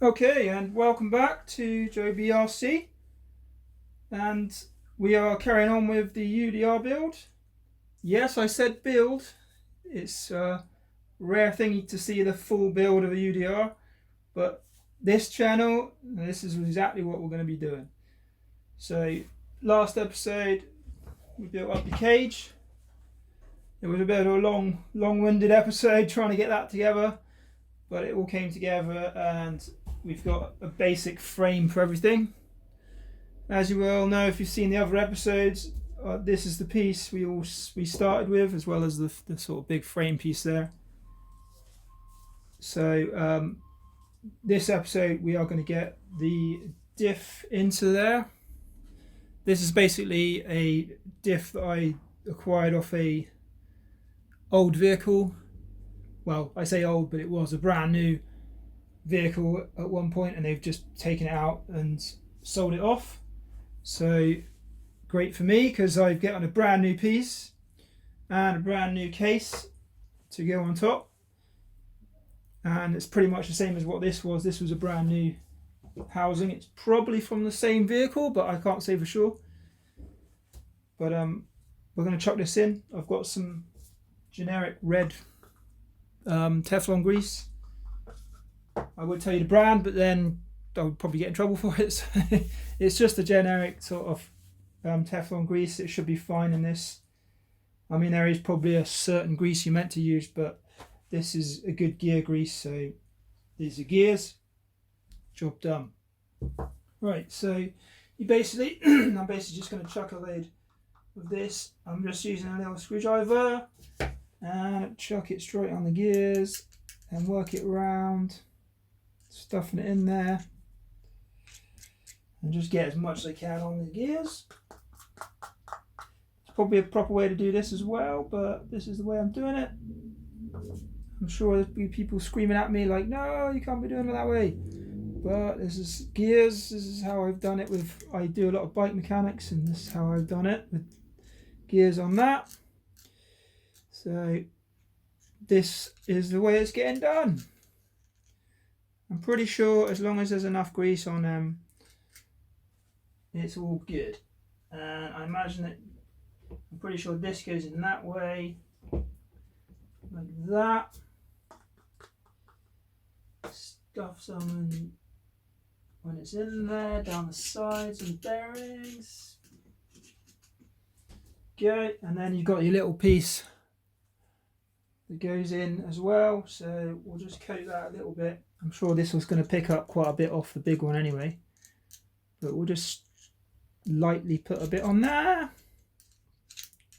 Okay, and welcome back to Joe BRC, and we are carrying on with the UDR build. Yes, I said build. It's a rare thing to see the full build of a UDR, but this channel, this is exactly what we're going to be doing. So, last episode, we built up the cage. It was a bit of a long-winded episode trying to get that together, but it all came together, and we've got a basic frame for everything. As you will know if you've seen the other episodes, this is the piece we started with, as well as the sort of big frame piece there. So this episode we are going to get the diff into there. This is basically a diff that I acquired off a old vehicle. Well, I say old, but it was a brand new vehicle at one point, and they've just taken it out and sold it off. So great for me because I've got a brand new piece and a brand new case to go on top, and it's pretty much the same as what this was. This was a brand new housing. It's probably from the same vehicle, but I can't say for sure. But we're going to chuck this in. I've got some generic red Teflon grease. I would tell you the brand, but then I would probably get in trouble for it. So it's just a generic sort of Teflon grease. It should be fine in this. I mean, there is probably a certain grease you're meant to use, but this is a good gear grease. So these are gears. Job done. Right, so you basically, I'm basically just going to chuck a load of this. I'm just using a little screwdriver and chuck it straight on the gears and work it around, stuffing it in there, and just get as much as I can on the gears. It's probably a proper way to do this as well, but this is the way I'm doing it. I'm sure there'll be people screaming at me like, no, you can't be doing it that way. But this is gears. This is how I've done it with, I do a lot of bike mechanics, and this is how I've done it with gears on that. So this is the way it's getting done. I'm pretty sure as long as there's enough grease on them, it's all good. And I imagine that, I'm pretty sure this goes in that way, like that. Stuff some when it's in there, down the sides and bearings. Go, and then you've got your little piece that goes in as well. So we'll just coat that a little bit. I'm sure this was going to pick up quite a bit off the big one anyway, but we'll just lightly put a bit on there.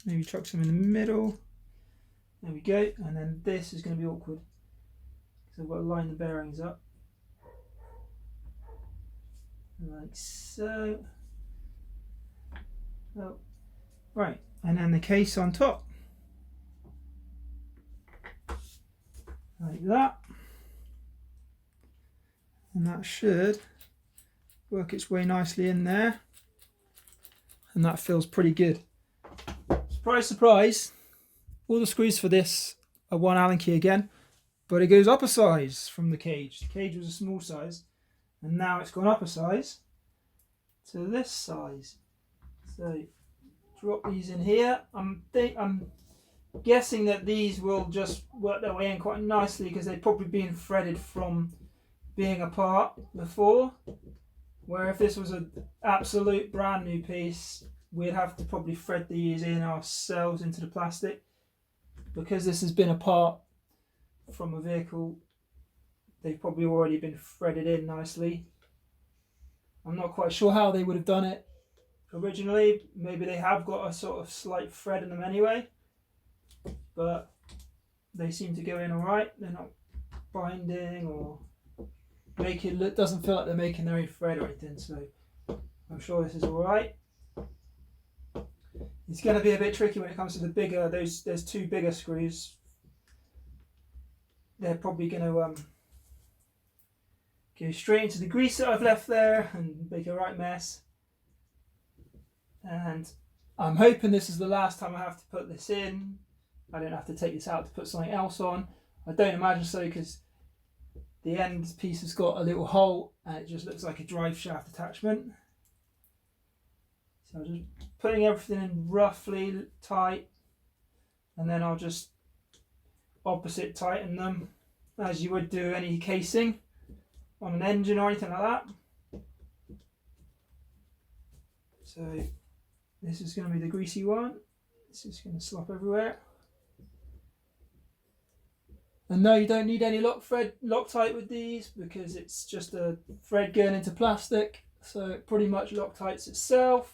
Maybe chuck some in the middle. There we go. And then this is going to be awkward because I've got to line the bearings up like so. Oh, right, and then the case on top like that, and that should work its way nicely in there, and that feels pretty good. Surprise, surprise, all the screws for this are 1 Allen key again, but it goes up a size from the cage. The cage was a small size, and now it's gone up a size to this size. So drop these in here. I'm guessing that these will just work their way in quite nicely because they've probably been threaded from being apart before, where if this was an absolute brand new piece, we'd have to probably thread these in ourselves into the plastic. Because this has been apart from a vehicle, they've probably already been threaded in nicely. I'm not quite sure how they would have done it originally. Maybe they have got a sort of slight thread in them anyway, but they seem to go in alright. They're not binding or making it doesn't feel like they're making their own thread or anything, so I'm sure this is alright. It's going to be a bit tricky when it comes to the bigger, there's 2 bigger screws. They're probably going to go straight into the grease that I've left there and make a right mess. And I'm hoping this is the last time I have to put this in. I don't have to take this out to put something else on. I don't imagine so, because the end piece has got a little hole and it just looks like a drive shaft attachment. So just putting everything in roughly tight, and then I'll just opposite tighten them as you would do any casing on an engine or anything like that. So this is going to be the greasy one. This is going to slop everywhere. And no, you don't need any Loctite with these, because it's just a thread going into plastic, so it pretty much Loctites itself.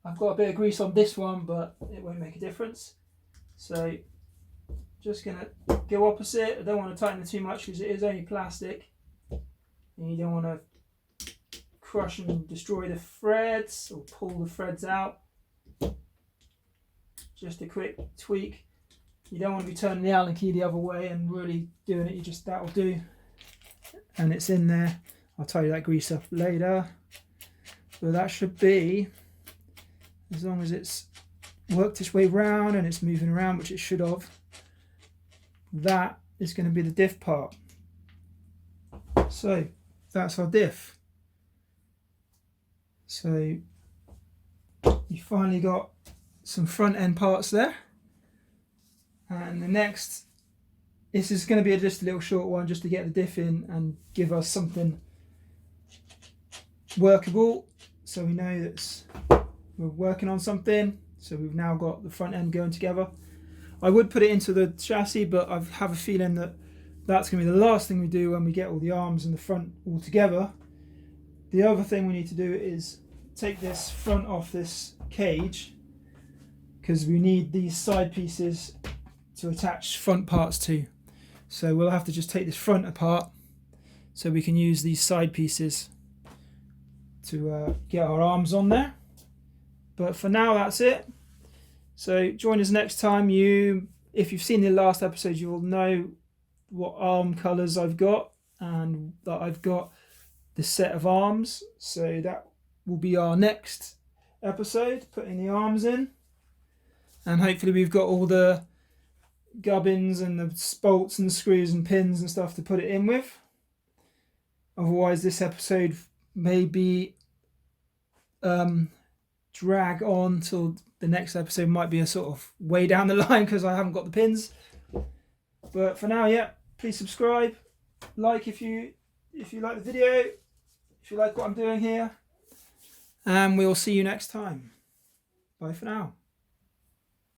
I've got a bit of grease on this one, but it won't make a difference. So just going to go opposite. I don't want to tighten it too much because it is only plastic, and you don't want to crush and destroy the threads or pull the threads out. Just a quick tweak. You don't want to be turning the Allen key the other way and really doing it. You just, that'll do, and it's in there. I'll tidy that grease up later. But that should be, as long as it's worked its way round and it's moving around, which it should have, that is going to be the diff part. So that's our diff. So you finally got some front end parts there. And the next, this is going to be just a little short one just to get the diff in and give us something workable, so we know that we're working on something. So we've now got the front end going together. I would put it into the chassis, but I have a feeling that that's going to be the last thing we do when we get all the arms and the front all together. The other thing we need to do is take this front off this cage, because we need these side pieces to attach front parts to. So we'll have to just take this front apart so we can use these side pieces to get our arms on there. But for now, that's it. So join us next time. If you've seen the last episode, you will know what arm colours I've got, and that I've got the set of arms. So that will be our next episode, putting the arms in. And hopefully we've got all the gubbins and the bolts and the screws and pins and stuff to put it in with. Otherwise this episode may be drag on till the next episode. Might be a sort of way down the line because I haven't got the pins. But for now, yeah, please subscribe, like if you like the video, if you like what I'm doing here, and we'll see you next time. Bye for now.